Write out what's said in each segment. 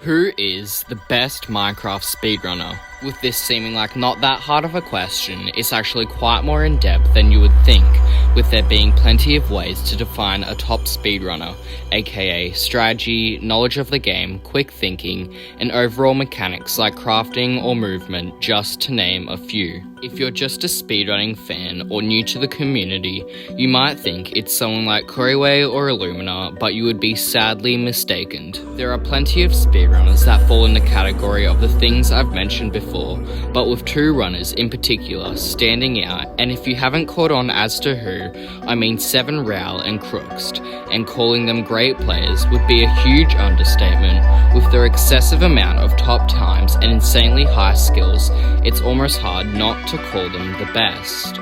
Who is the best Minecraft speedrunner? With this seeming like not that hard of a question, it's actually quite more in depth than you would think, with there being plenty of ways to define a top speedrunner, aka strategy, knowledge of the game, quick thinking, and overall mechanics like crafting or movement, just to name a few. If you're just a speedrunning fan or new to the community, you might think it's someone like Kuriway or Illumina, but you would be sadly mistaken. There are plenty of speedrunners that fall in the category of the things I've mentioned before, but with two runners in particular standing out, and if you haven't caught on as to who, I mean 7Rao and Crookst, and calling them great players would be a huge understatement. With their excessive amount of top times and insanely high skills, it's almost hard not to call them the best.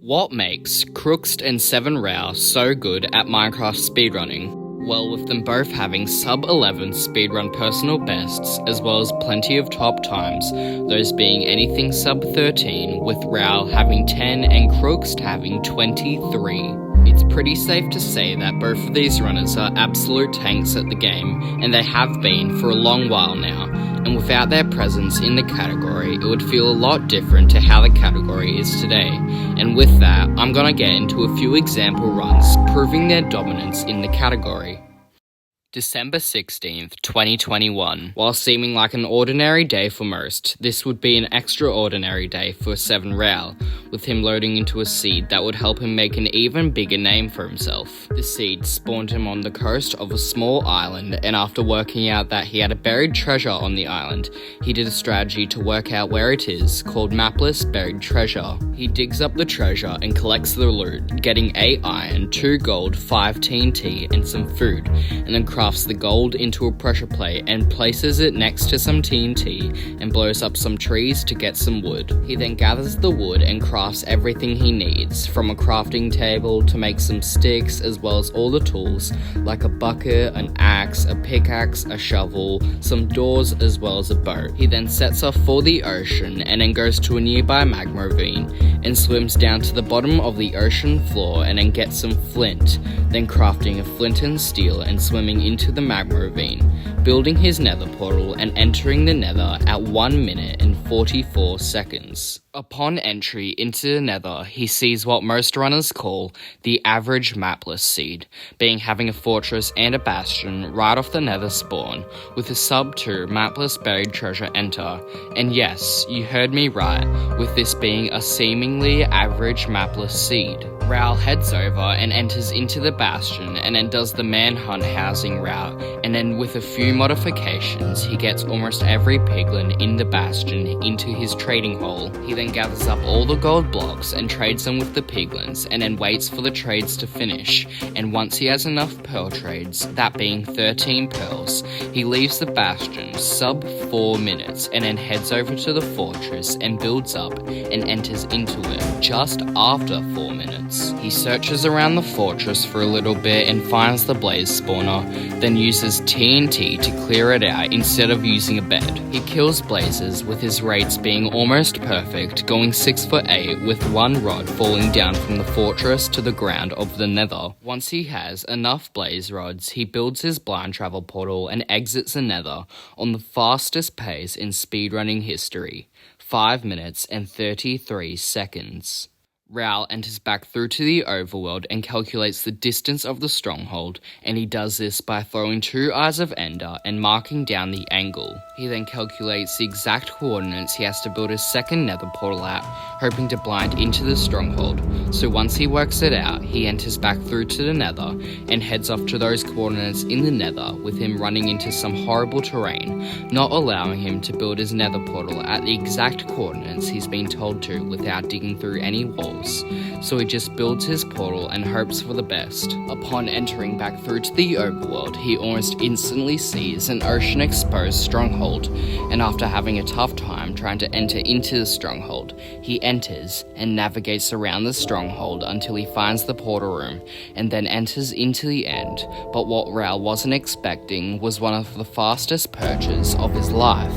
What makes Crookst and 7Rao so good at Minecraft speedrunning? Well, with them both having sub-11 speedrun personal bests, as well as plenty of top times, those being anything sub-13, with Rao having 10 and Crookst having 23. It's pretty safe to say that both of these runners are absolute tanks at the game, and they have been for a long while now, and without their presence in the category, it would feel a lot different to how the category is today. And with that, I'm gonna get into a few example runs proving their dominance in the category. December 16th, 2021. While seeming like an ordinary day for most, this would be an extraordinary day for 7Rao, with him loading into a seed that would help him make an even bigger name for himself. The seed spawned him on the coast of a small island, and after working out that he had a buried treasure on the island, he did a strategy to work out where it is, called Mapless Buried Treasure. He digs up the treasure and collects the loot, getting 8 iron, 2 gold, 5 TNT, and some food, and then crafts the gold into a pressure plate and places it next to some TNT and blows up some trees to get some wood. He then gathers the wood and crafts everything he needs, from a crafting table to make some sticks, as well as all the tools like a bucket, an axe, a pickaxe, a shovel, some doors, as well as a boat. He then sets off for the ocean and then goes to a nearby magma ravine and swims down to the bottom of the ocean floor and then gets some flint, then crafting a flint and steel and swimming into the magma ravine, building his nether portal and entering the nether at 1 minute and 44 seconds. Upon entry into the nether, he sees what most runners call the average mapless seed, being having a fortress and a bastion right off the nether spawn, with a sub-2 mapless buried treasure enter. And yes, you heard me right, with this being a seemingly average mapless seed. Rao heads over and enters into the bastion and then does the manhunt housing route, and then with a few modifications, he gets almost every piglin in the bastion into his trading hall. He then gathers up all the gold blocks and trades them with the piglins, and then waits for the trades to finish, and once he has enough pearl trades, that being 13 pearls, he leaves the bastion sub 4 minutes and then heads over to the fortress and builds up and enters into it just after 4 minutes. He searches around the fortress for a little bit and finds the blaze spawner, then uses TNT to clear it out instead of using a bed. He kills blazes with his rates being almost perfect, going 6 for 8 with 1 rod falling down from the fortress to the ground of the nether. Once he has enough blaze rods, he builds his blind travel portal and exits the nether on the fastest pace in speedrunning history, 5 minutes and 33 seconds. Rao enters back through to the overworld and calculates the distance of the stronghold, and he does this by throwing 2 Eyes of Ender and marking down the angle. He then calculates the exact coordinates he has to build his second nether portal at, hoping to blind into the stronghold. So once he works it out, he enters back through to the nether and heads off to those coordinates in the nether, with him running into some horrible terrain, not allowing him to build his nether portal at the exact coordinates he's been told to without digging through any walls. So he just builds his portal and hopes for the best. Upon entering back through to the overworld, he almost instantly sees an ocean exposed stronghold, and after having a tough time trying to enter into the stronghold, he enters and navigates around the stronghold until he finds the portal room, and then enters into the end. But what Rao wasn't expecting was one of the fastest purges of his life.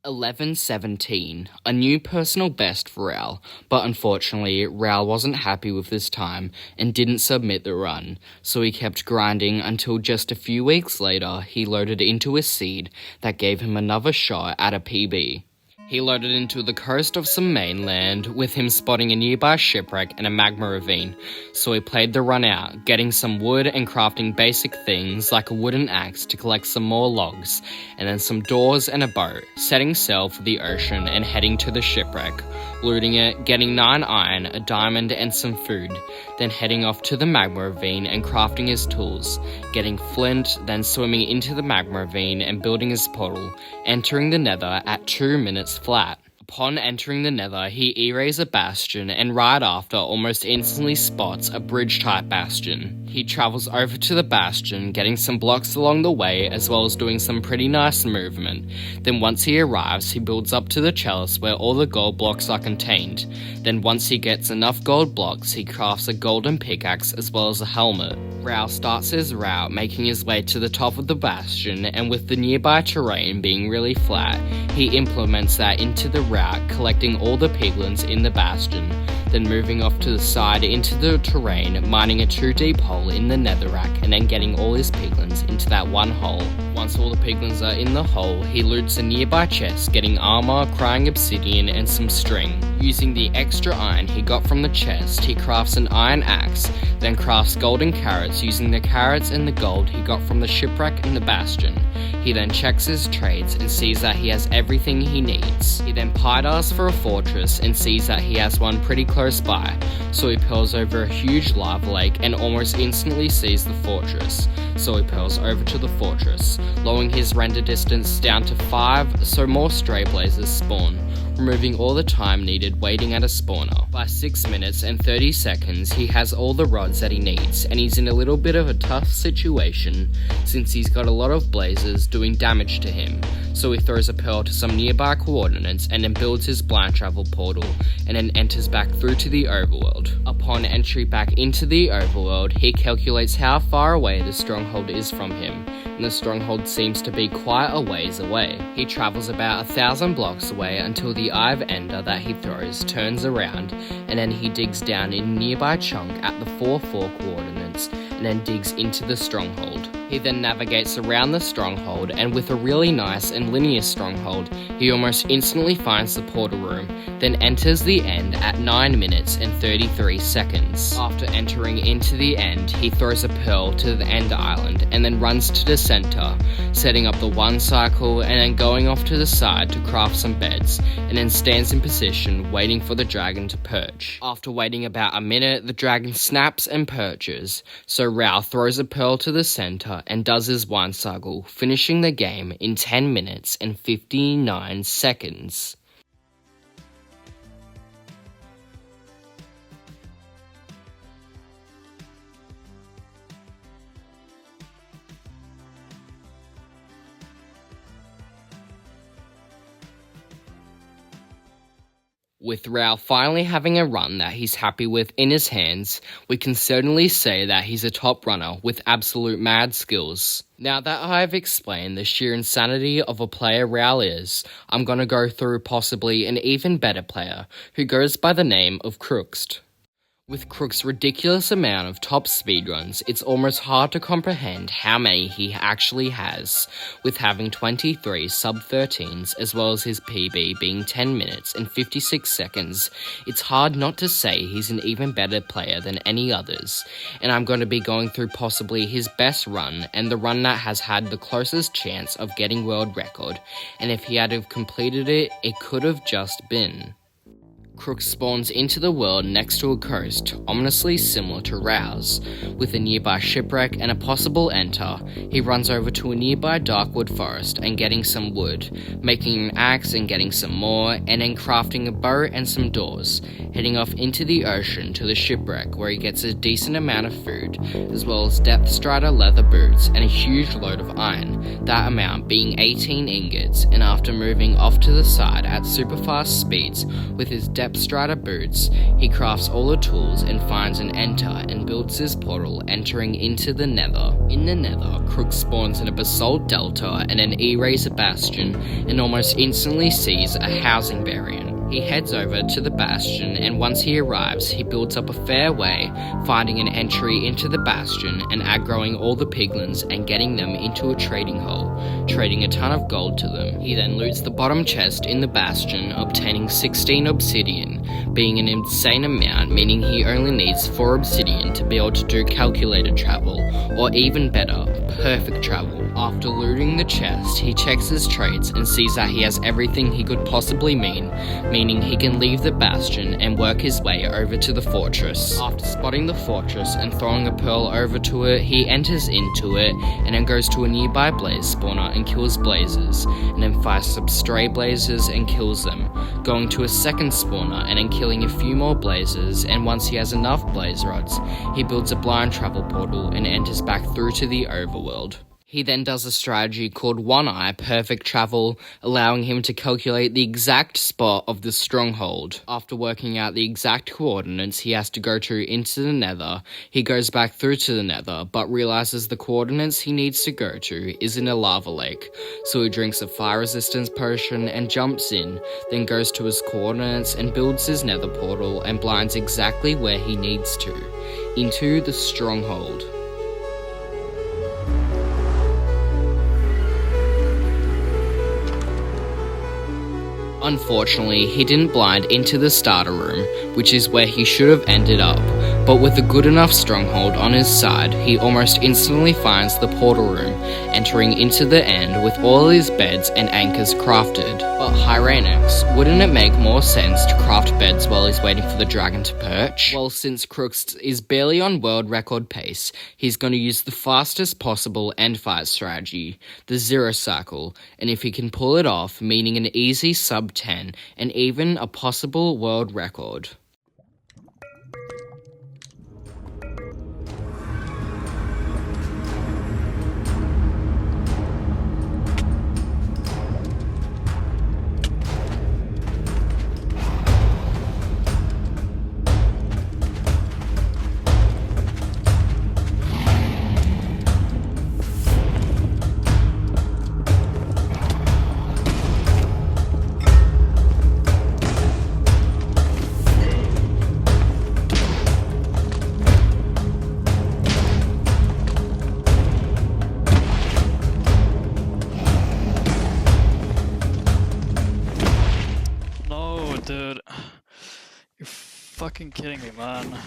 11:17, a new personal best for Raul, but unfortunately Raul wasn't happy with this time and didn't submit the run, so he kept grinding until just a few weeks later he loaded into a seed that gave him another shot at a PB. He loaded into the coast of some mainland, with him spotting a nearby shipwreck and a magma ravine, so he played the run out, getting some wood and crafting basic things like a wooden axe to collect some more logs, and then some doors and a boat, setting sail for the ocean and heading to the shipwreck, looting it, getting 9 iron, a diamond and some food, then heading off to the magma ravine and crafting his tools, getting flint, then swimming into the magma ravine and building his portal, entering the nether at 2 minutes flat. Upon entering the nether, he E-rays a bastion and right after almost instantly spots a bridge-type bastion. He travels over to the bastion, getting some blocks along the way as well as doing some pretty nice movement. Then once he arrives, he builds up to the chalice where all the gold blocks are contained. Then once he gets enough gold blocks, he crafts a golden pickaxe as well as a helmet. Raul starts his route, making his way to the top of the bastion, and with the nearby terrain being really flat, he implements that into the route, collecting all the piglins in the bastion, then moving off to the side into the terrain, mining a 2-deep hole in the netherrack, and then getting all his piglins into that one hole. Once all the piglins are in the hole, he loots a nearby chest, getting armor, crying obsidian, and some string. Using the extra iron he got from the chest, he crafts an iron axe, then crafts golden carrots using the carrots and the gold he got from the shipwreck and the bastion. He then checks his trades and sees that he has everything he needs. He then pie-darts for a fortress and sees that he has one pretty close by, so he pearls over a huge lava lake and almost instantly sees the fortress, so he pearls over to the fortress, lowering his render distance down to 5 so more stray blazes spawn, removing all the time needed waiting at a spawner. By 6 minutes and 30 seconds, he has all the rods that he needs, and he's in a little bit of a tough situation since he's got a lot of blazes doing damage to him, so he throws a pearl to some nearby coordinates and then builds his blind travel portal and then enters back through to the overworld. Upon entry back into the overworld, he calculates how far away the stronghold is from him, and the stronghold seems to be quite a ways away. He travels about 1,000 blocks away until the Eye of Ender that he throws turns around, and then he digs down in a nearby chunk at the 4 coordinates and then digs into the stronghold. He then navigates around the stronghold, and with a really nice and linear stronghold, he almost instantly finds the portal room, then enters the end at 9 minutes and 33 seconds. After entering into the end, he throws a pearl to the end island and then runs to the center, setting up the 1 cycle and then going off to the side to craft some beds, and then stands in position waiting for the dragon to perch. After waiting about a minute, the dragon snaps and perches, so Raul throws a pearl to the center and does his 1 cycle, finishing the game in 10 minutes and 59 seconds. With Raul finally having a run that he's happy with in his hands, we can certainly say that he's a top runner with absolute mad skills. Now that I've explained the sheer insanity of a player Raul is, I'm gonna go through possibly an even better player who goes by the name of Crookst. With Crooks' ridiculous amount of top speedruns, it's almost hard to comprehend how many he actually has, with having 23 sub-13s as well as his PB being 10 minutes and 56 seconds. It's hard not to say he's an even better player than any others, and I'm going to be going through possibly his best run and the run that has had the closest chance of getting world record, and if he had have completed it, it could have just been. Crooks spawns into the world next to a coast, ominously similar to Raul's. With a nearby shipwreck and a possible enter, he runs over to a nearby darkwood forest and getting some wood, making an axe and getting some more, and then crafting a bow and some doors, heading off into the ocean to the shipwreck where he gets a decent amount of food, as well as depth strider leather boots and a huge load of iron, that amount being 18 ingots, and after moving off to the side at super fast speeds with his depth Depth Strider boots, he crafts all the tools and finds an enter and builds his portal, entering into the Nether. In the Nether, Crooks spawns in a basalt delta and an E-Razor bastion, and almost instantly sees a housing variant. He heads over to the bastion, and once he arrives, he builds up a fair way, finding an entry into the bastion and aggroing all the piglins and getting them into a trading hole, trading a ton of gold to them. He then loots the bottom chest in the bastion, obtaining 16 obsidian, being an insane amount, meaning he only needs 4 obsidian to be able to do calculated travel, or even better, perfect travel. After looting the chest, he checks his traits and sees that he has everything he could possibly meaning he can leave the bastion and work his way over to the fortress. After spotting the fortress and throwing a pearl over to it, he enters into it and then goes to a nearby blaze spawner and kills blazes, and then fires some stray blazes and kills them, going to a second spawner and then killing a few more blazes, and once he has enough blaze rods, he builds a blind travel portal and enters back through to the overworld. He then does a strategy called One Eye Perfect Travel, allowing him to calculate the exact spot of the stronghold. After working out the exact coordinates he has to go to into the Nether, he goes back through to the Nether, but realizes the coordinates he needs to go to is in a lava lake. So he drinks a fire resistance potion and jumps in, then goes to his coordinates and builds his Nether portal and blinds exactly where he needs to, into the stronghold. Unfortunately, he didn't blind into the starter room, which is where he should have ended up, but with a good enough stronghold on his side, he almost instantly finds the portal room, entering into the end with all his beds and anchors crafted. But Hyreinax, wouldn't it make more sense to craft beds while he's waiting for the dragon to perch? Well, since Crookst is barely on world record pace, he's going to use the fastest possible end fight strategy, the zero cycle, and if he can pull it off, meaning an easy sub 10 and even a possible world record. Dude, you're fucking kidding me, man.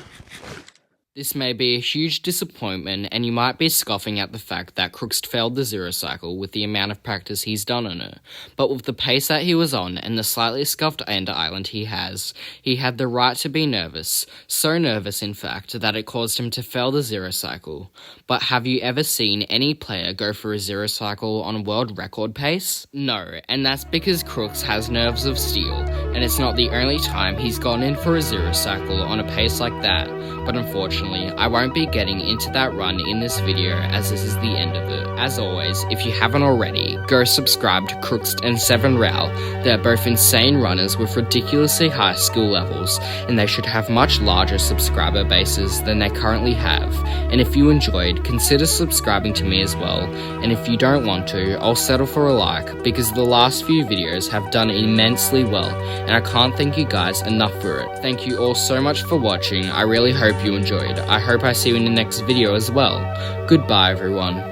This may be a huge disappointment, and you might be scoffing at the fact that Crookst failed the zero cycle with the amount of practice he's done on it, but with the pace that he was on and the slightly scuffed ender island he had the right to be nervous, so nervous in fact that it caused him to fail the zero cycle. But have you ever seen any player go for a zero cycle on world record pace? No, and that's because Crooks has nerves of steel, and it's not the only time he's gone in for a zero cycle on a pace like that, but unfortunately, I won't be getting into that run in this video as this is the end of it. As always, if you haven't already, go subscribe to Crookst and 7Rao. They're both insane runners with ridiculously high skill levels, and they should have much larger subscriber bases than they currently have. And if you enjoyed, consider subscribing to me as well, and if you don't want to, I'll settle for a like, because the last few videos have done immensely well, and I can't thank you guys enough for it. Thank you all so much for watching. I really hope you enjoyed. I hope I see you in the next video as well. Goodbye everyone.